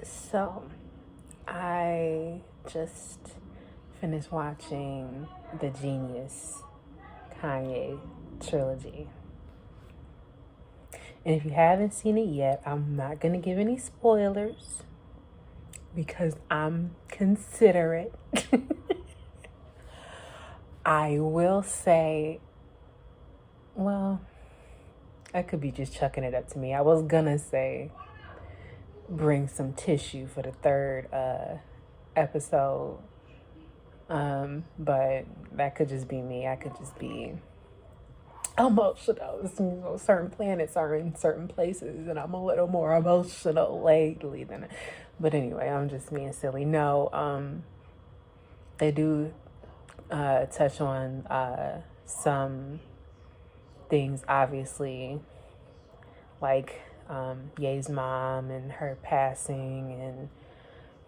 So, I just finished watching the Genius Kanye Trilogy. And if you haven't seen it yet, I'm not going to give any spoilers because I'm considerate. I will say, well, I could be just chucking it up to me. I was going to say, bring some tissue for the third episode. But that could just be me. I could just be emotional. Certain planets are in certain places, and I'm a little more emotional lately than. But anyway, I'm just being silly. No, they do touch on some things, obviously, like Ye's mom and her passing,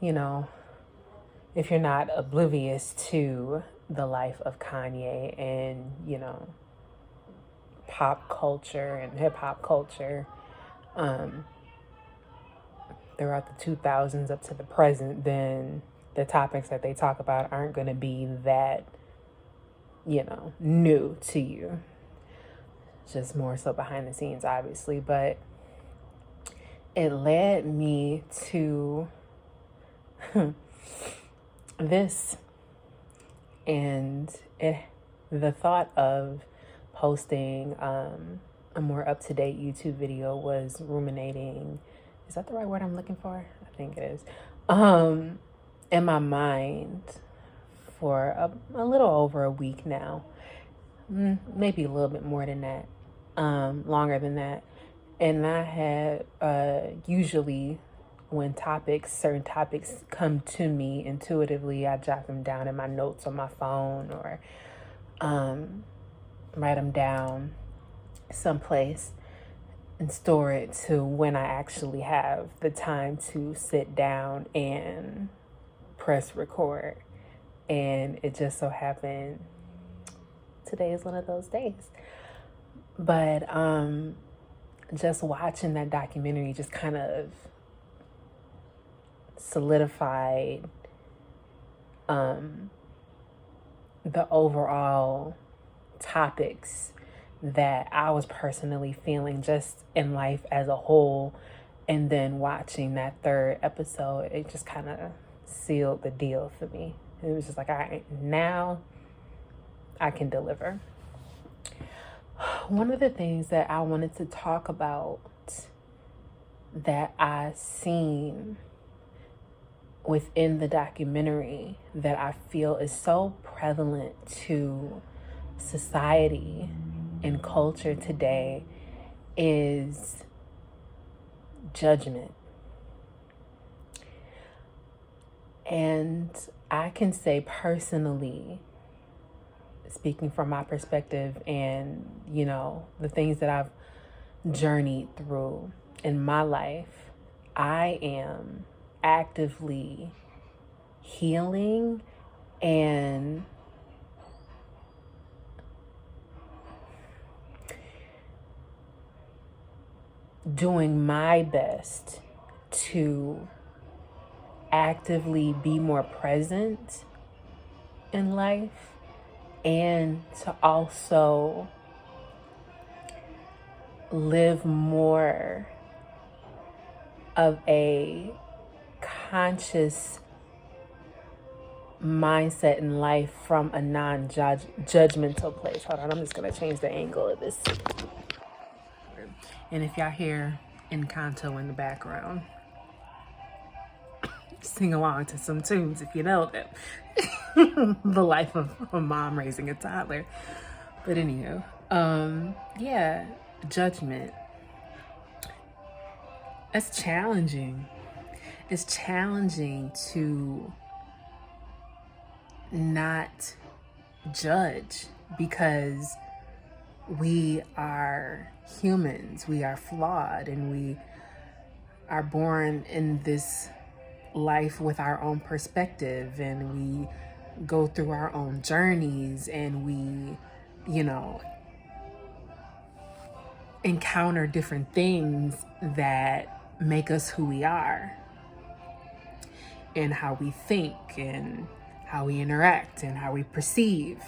and if you're not oblivious to the life of Kanye and pop culture and hip hop culture throughout the 2000s up to the present, then the topics that they talk about aren't going to be that, new to you. Just more so behind the scenes, obviously. But it led me to this, and the thought of posting a more up-to-date YouTube video was ruminating. Is that the right word I'm looking for? I think it is. In my mind for a little over a week now. Maybe a little bit more than that. Longer than that. And I had usually when certain topics come to me intuitively, I jot them down in my notes on my phone or write them down someplace and store it to when I actually have the time to sit down and press record. And it just so happened today is one of those days. But just watching that documentary just kind of solidified the overall topics that I was personally feeling just in life as a whole. And then watching that third episode, it just kind of sealed the deal for me. It was just like, now I can deliver. One of the things that I wanted to talk about that I seen within the documentary that I feel is so prevalent to society and culture today is judgment. And I can say personally, speaking from my perspective and, the things that I've journeyed through in my life, I am actively healing and doing my best to actively be more present in life and to also live more of a conscious mindset in life from a non-judgmental place. Hold on, I'm just going to change the angle of this. And if y'all hear Encanto in the background, sing along to some tunes if you know them. The life of a mom raising a toddler. But anyhow, judgment. It's challenging. It's challenging to not judge because we are humans. We are flawed, and we are born in this life with our own perspective, and we go through our own journeys, and we, encounter different things that make us who we are. in how we think and how we interact and how we perceive.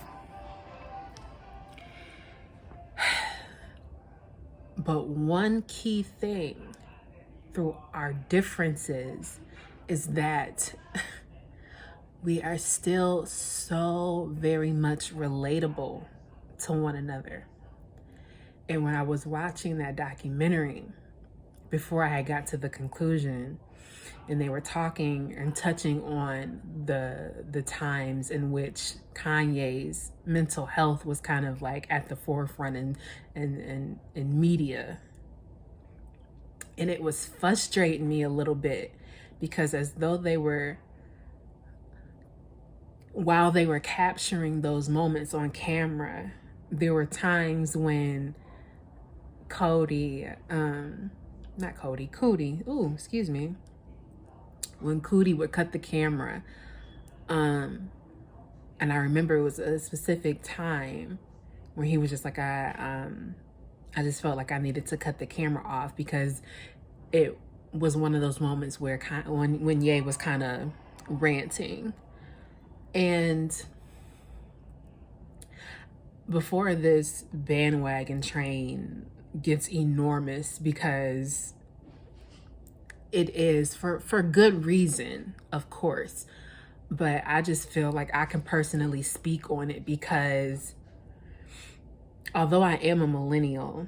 But one key thing through our differences is that we are still so very much relatable to one another. And when I was watching that documentary, before I had got to the conclusion, and they were talking and touching on the times in which Kanye's mental health was kind of like at the forefront in media. And it was frustrating me a little bit, because as though while they were capturing those moments on camera, there were times when Cootie, when Cootie would cut the camera, and I remember it was a specific time where he was just like, I just felt like I needed to cut the camera off, because it was one of those moments where when Ye was kind of ranting. And before this bandwagon train gets enormous, because it is for good reason, of course, but I just feel like I can personally speak on it, because although I am a millennial,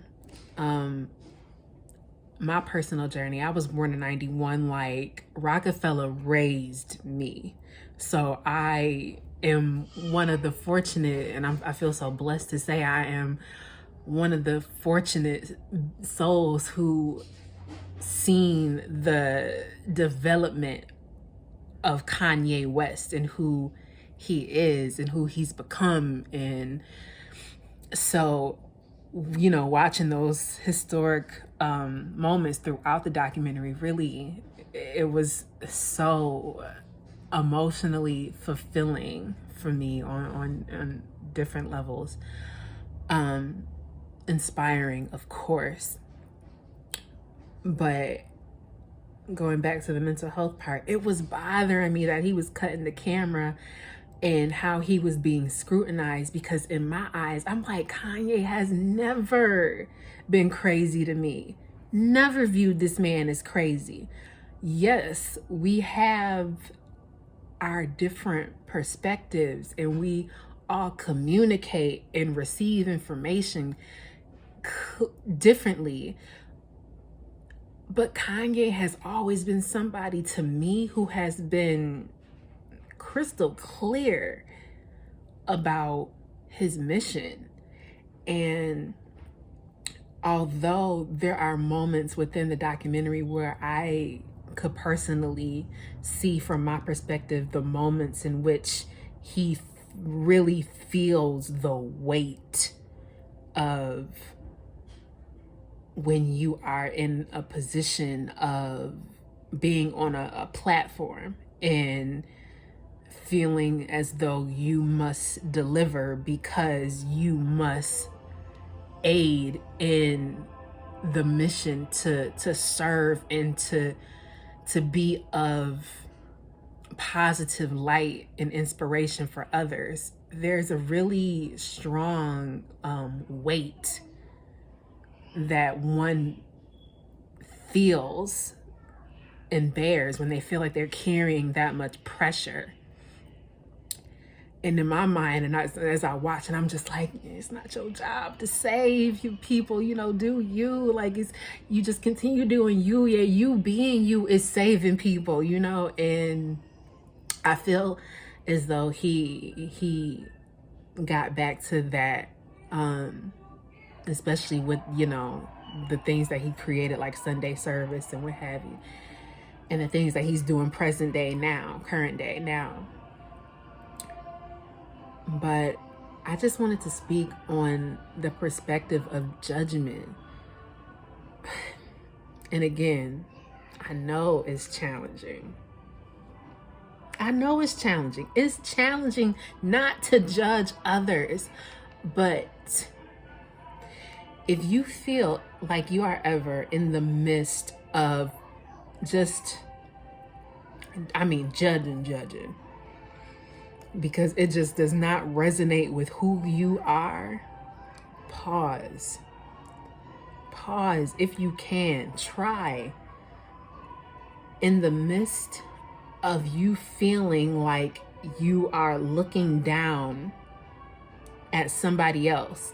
my personal journey, I was born in 91, like Rockefeller raised me. So I am one of the fortunate, and I feel so blessed to say I am one of the fortunate souls who seen the development of Kanye West and who he is and who he's become. And so, you know, watching those historic moments throughout the documentary, really, it was so emotionally fulfilling for me on different levels. Inspiring, of course. But going back to the mental health part, it was bothering me that he was cutting the camera and how he was being scrutinized, because in my eyes, I'm like, Kanye has never been crazy to me. Never viewed this man as crazy. Yes, we have our different perspectives, and we all communicate and receive information differently. But Kanye has always been somebody to me who has been crystal clear about his mission. And although there are moments within the documentary where I could personally see from my perspective the moments in which he really feels the weight of when you are in a position of being on a platform and feeling as though you must deliver because you must aid in the mission to serve and to be of positive light and inspiration for others. There's a really strong weight that one feels and bears when they feel like they're carrying that much pressure. And in my mind, and as I watch, and I'm just like, it's not your job to save you people, you know, do you, like, you just continue doing you. Yeah, you being you is saving people, you know. And I feel as though he got back to that, especially with, you know, the things that he created, like Sunday service and what have you, and the things that he's doing present day now, current day now. But I just wanted to speak on the perspective of judgment. And again, I know it's challenging. It's challenging not to judge others. But if you feel like you are ever in the midst of just I mean, judging. Because it just does not resonate with who you are. Pause. Pause if you can. Try. In the midst of you feeling like you are looking down at somebody else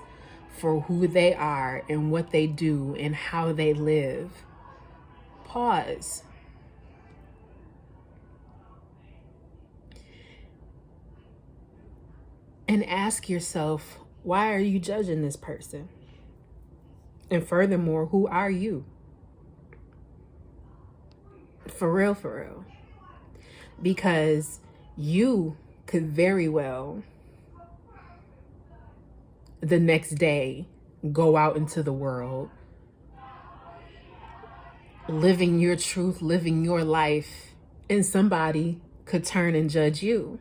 for who they are and what they do and how they live, pause. And ask yourself, why are you judging this person? And furthermore, who are you? For real. Because you could very well the next day go out into the world, living your truth, living your life, and somebody could turn and judge you.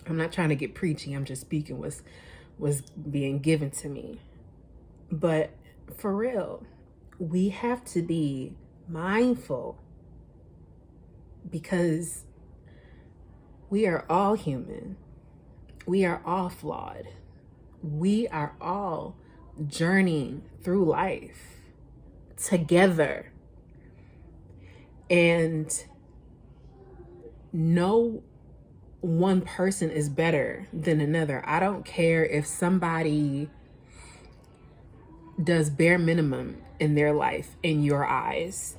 I'm not trying to get preachy. I'm just speaking was being given to me. But for real, we have to be mindful because we are all human. We are all flawed. We are all journeying through life together. And no one person is better than another. I don't care if somebody does bare minimum in their life in your eyes.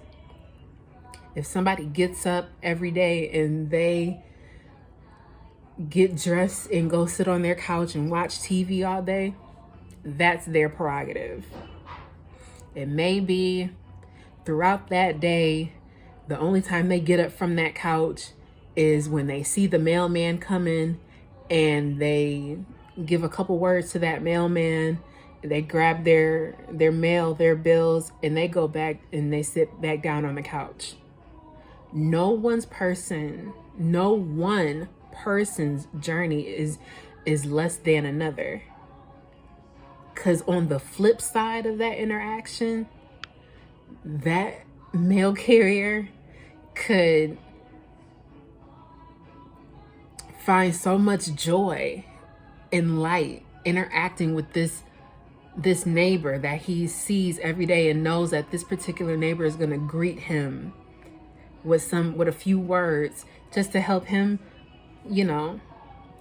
If somebody gets up every day and they get dressed and go sit on their couch and watch TV all day, that's their prerogative. It may be throughout that day, the only time they get up from that couch is when they see the mailman coming and they give a couple words to that mailman. They grab their mail, their bills, and they go back and they sit back down on the couch. No one person's journey is less than another. Because on the flip side of that interaction, that mail carrier could find so much joy and light interacting with this neighbor that he sees every day and knows that this particular neighbor is going to greet him with a few words just to help him,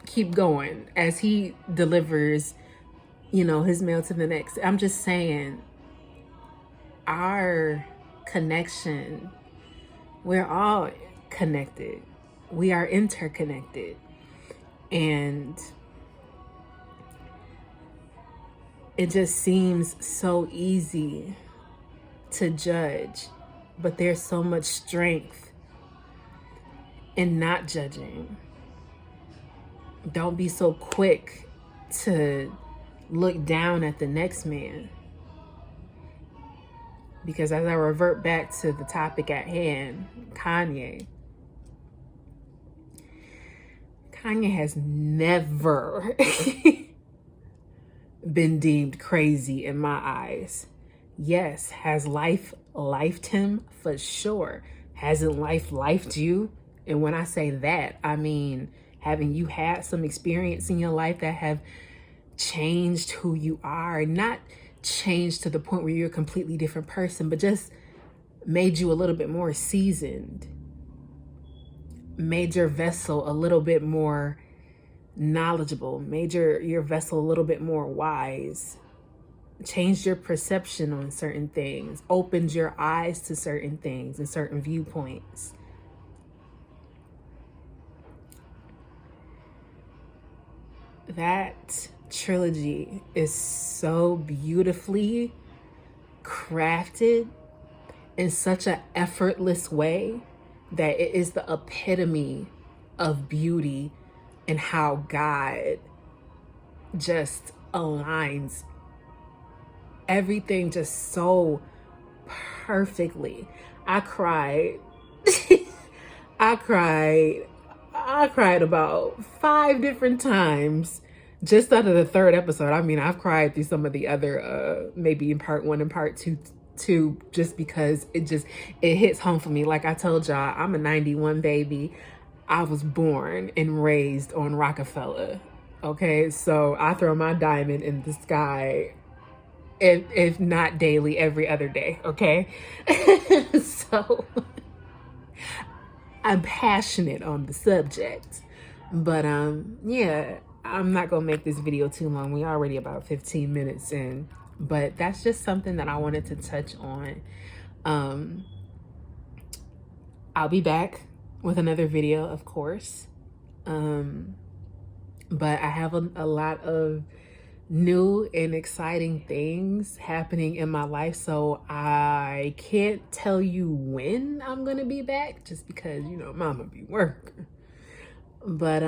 keep going as he delivers, his mail to the next. I'm just saying, our connection, we're all connected. We are interconnected. And it just seems so easy to judge, but there's so much strength in not judging. Don't be so quick to look down at the next man. Because as I revert back to the topic at hand, Kanye has never been deemed crazy in my eyes. Yes, has life lifed him? For sure. Hasn't life lifed you? And when I say that, I mean, haven't you had some experience in your life that have changed who you are? Not changed to the point where you're a completely different person, but just made you a little bit more seasoned. Made your vessel a little bit more knowledgeable. Made your vessel a little bit more wise. Changed your perception on certain things. Opened your eyes to certain things and certain viewpoints. That trilogy is so beautifully crafted in such an effortless way that it is the epitome of beauty and how God just aligns everything just so perfectly. I cried. I cried about 5 different times just out of the 3rd episode. I mean, I've cried through some of the other, maybe in part 1 and part 2 too, just because it hits home for me. Like I told y'all, I'm a 91 baby. I was born and raised on Rockefeller. Okay, so I throw my diamond in the sky, if not daily, every other day. Okay, so I'm passionate on the subject. But yeah, I'm not gonna make this video too long. We already about 15 minutes in, but that's just something that I wanted to touch on. I'll be back with another video, of course. But I have a lot of new and exciting things happening in my life, so I can't tell you when I'm gonna be back, just because, you know, mama be working. But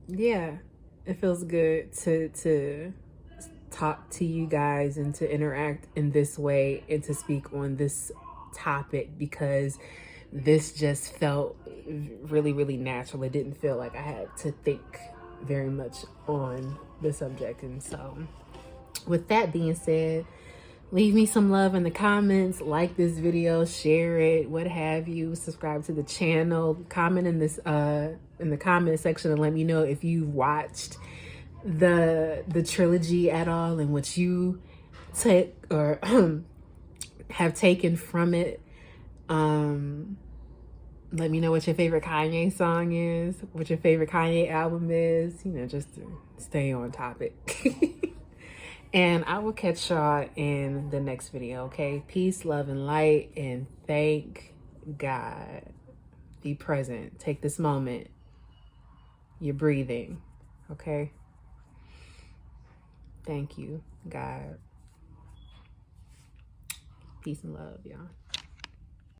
yeah, it feels good to talk to you guys and to interact in this way and to speak on this topic, because this just felt really, really natural. It didn't feel like I had to think very much on the subject. And so with that being said, leave me some love in the comments, like this video, share it, what have you, subscribe to the channel, comment in this in the comment section and let me know if you've watched the trilogy at all and what you take or have taken from it. Let me know what your favorite Kanye song is, what your favorite Kanye album is, you know, just to stay on topic. And I will catch y'all in the next video, okay? Peace, love, and light, and thank God. Be present. Take this moment. You're breathing, okay? Thank you, God. Peace and love, y'all.